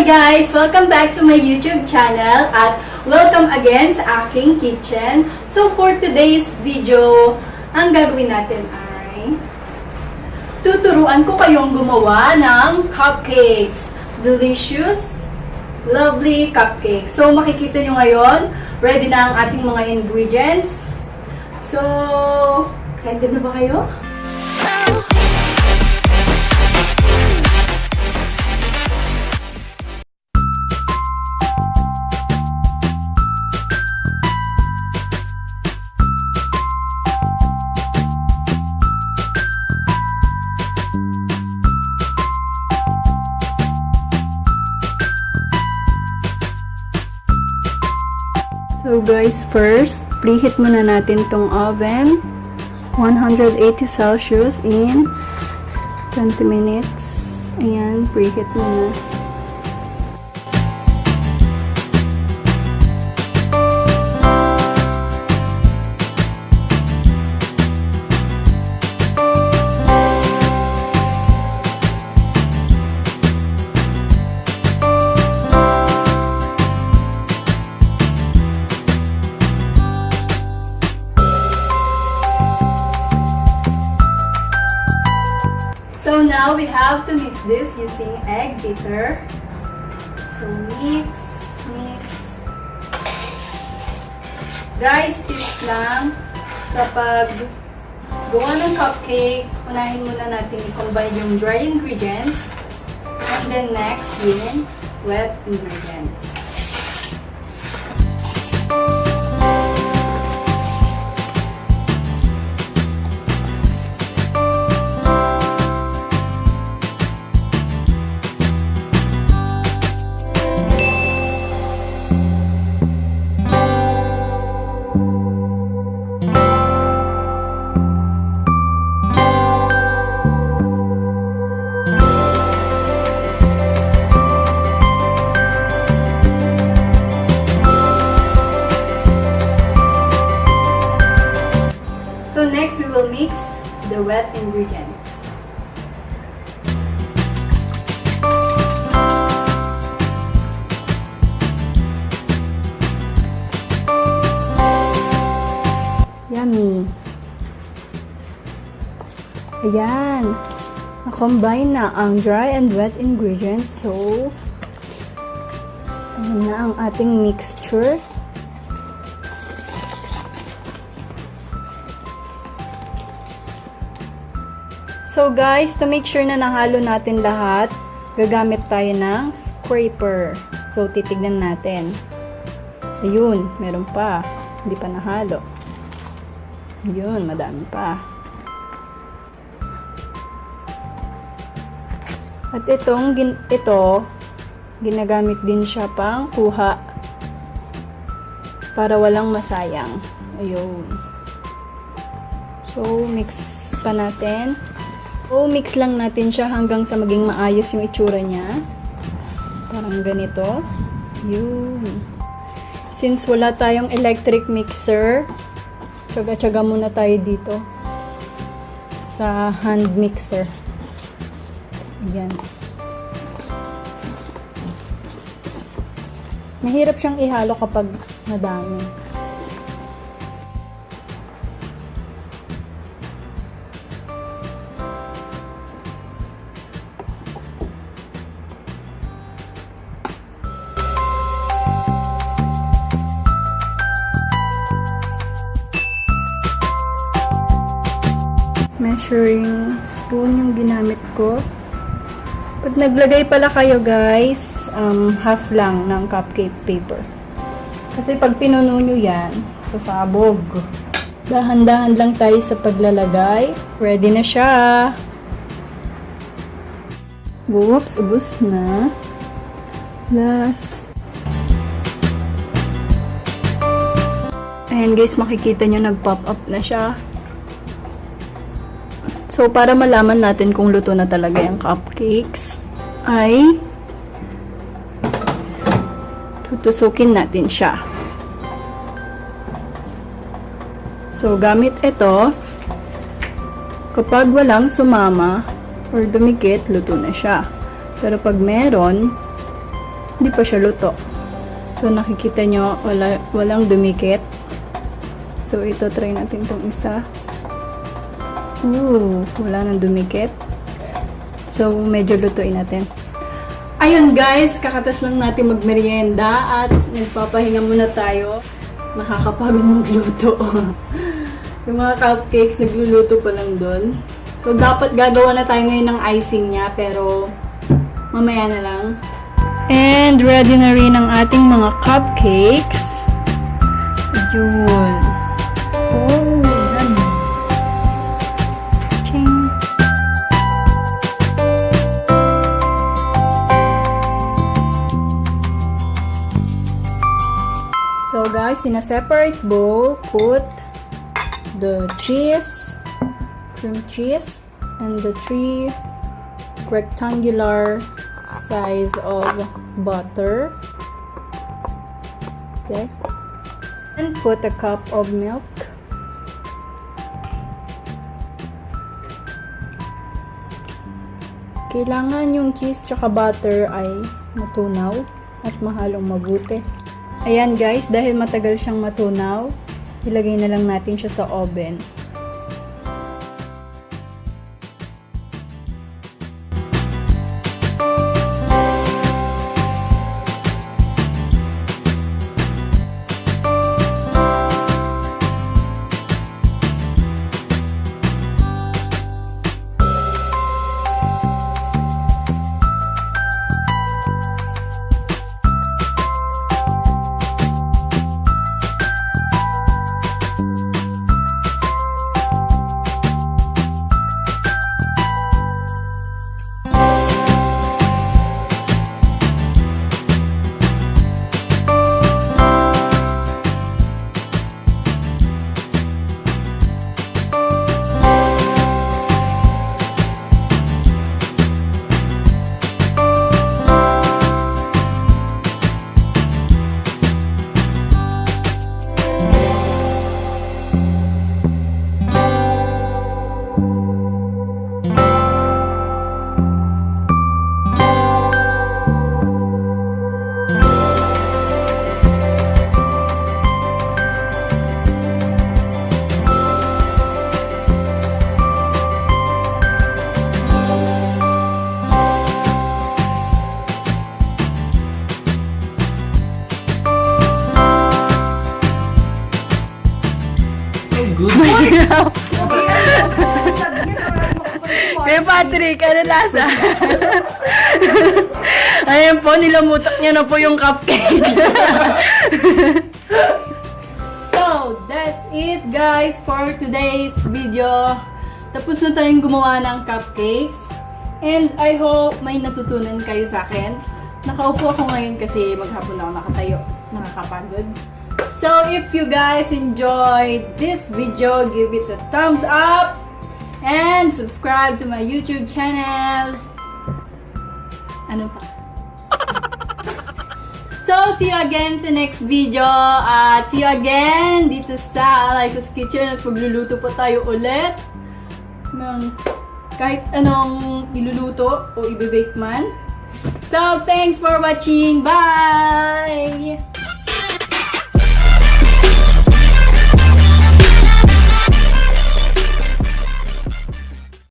guys! Welcome back to my YouTube channel at welcome again sa aking kitchen. So for today's video, ang gagawin natin ay tuturuan ko kayong gumawa ng cupcakes. Delicious, lovely cupcakes. So makikita nyo ngayon, ready na ang ating mga ingredients. So, excited na ba kayo? So guys, first, preheat muna natin tong oven. 180 Celsius in 20 minutes. Ayan, preheat muna. So now we have to mix this using egg beater. So mix. Guys, tips lang sa paggawa ng cupcake, unahin muna natin i-combine yung dry ingredients and then next yung wet ingredients. So next, we will mix the wet ingredients. Yummy! Ayan! Na-combine na ang dry and wet ingredients. So, ayan na ang ating mixture. So guys, to make sure na nahalo natin lahat, gagamit tayo ng scraper. So titignan natin. Ayun, meron pa. Hindi pa nahalo. Ayun, madami pa. At ito, ginagamit din siya pang kuha para walang masayang. Ayun. So, mix pa natin. O, mix lang natin siya hanggang sa maging maayos yung itsura niya. Parang ganito. Yun. Since wala tayong electric mixer, tsaga-tsaga muna tayo dito sa hand mixer. Ayan. Mahirap siyang ihalo kapag madami. Measuring spoon yung ginamit ko. Pag naglagay pala kayo guys, half lang ng cupcake paper. Kasi pag pinuno nyo yan, sasabog. Dahan-dahan lang tayo sa paglalagay. Ready na siya. Whoops, ubos na. Last. Ayan guys, makikita nyo nag-pop up na siya. So, para malaman natin kung luto na talaga yung cupcakes, ay tutusukin natin siya. So, gamit ito, kapag walang sumama or dumikit, luto na siya. Pero pag meron, Hindi pa siya luto. So, nakikita nyo, walang dumikit. So, ito, try natin itong isa. Ooh, wala nang dumikit. So, medyo lutuin natin. Ayun guys, kakatas lang natin magmerienda at nagpapahinga muna tayo. Nakakapagod magluto. Yung mga cupcakes, nagluluto pa lang doon. So, dapat gagawa na tayo ngayon ng icing niya, pero mamaya na lang. And ready na rin ang ating mga cupcakes. Ayun. Oh, yan. Ching. So guys, in a separate bowl, put the cheese, cream cheese, and the 3 rectangular size of butter. Okay. And put a cup of milk. Kailangan yung cheese tsaka butter ay matunaw at mahalong mabuti. Ayan guys, dahil matagal siyang matunaw, ilagay na lang natin siya sa oven. Kaya Patrick, ano lasa? Ayan po, nilamutak niya na po yung cupcake. So, that's it guys for today's video. Tapos na tayong gumawa ng cupcakes. And I hope may natutunan kayo sa akin. Nakaupo ako ngayon kasi maghapon ako nakatayo. Nakakapagod. So, if you guys enjoyed this video, give it a thumbs up and subscribe to my YouTube channel. Ano pa? So, see you again sa next video at see you again dito sa Allysa's Kitchen at pagluluto pa tayo ulit ng kahit anong iluluto o ibibake man. So, thanks for watching. Bye!